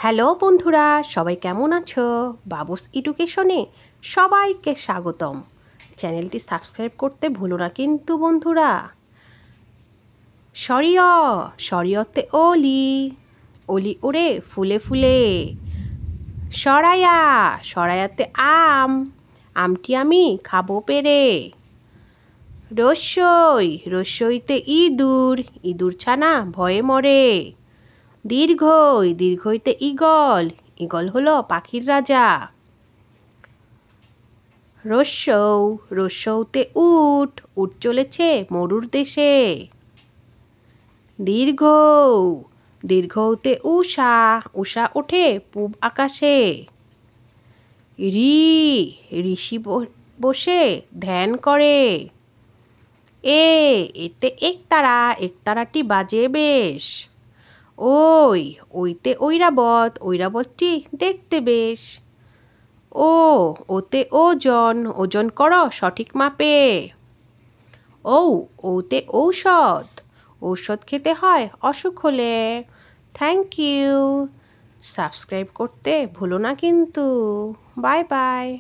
Hello বন্ধুরা, সবাই কেমন আছো? বাবুস এডুকেশনে সবাইকে স্বাগতম। চ্যানেলটি সাবস্ক্রাইব করতে ভুলো না কিন্তু বন্ধুরা। সরিয় সরিয়তে ওলি, ওলি ওরে ফুলে ফুলে। সরায়া সরায়াতে আম, আমটি আমি খাবো পেরে। রস্যই রস্যইতে ইঁদুর, ইঁদুর ছানা ভয়ে মরে। দীর্ঘই দীর্ঘইতে ঈগল, ঈগল হলো পাখির রাজা। রস্যৌ রস্যৌতে উট, উট চলেছে মরুর দেশে। দীর্ঘ দীর্ঘৌতে উষা, উষা ওঠে পূব আকাশে। ঋ ঋষি বসে ধ্যান করে। এতে একতারা, একতারাটি বাজে বেশ। ওইতে ঐরাবত, ঐরাবতটি দেখতে বেশ। ওতে ওজন, ওজন করো সঠিক মাপে। ওতে ঔষধ, ঔষধ খেতে হয় অসুখ হলে। Thank you. সাবস্ক্রাইব করতে ভুলো না কিন্তু। Bye bye.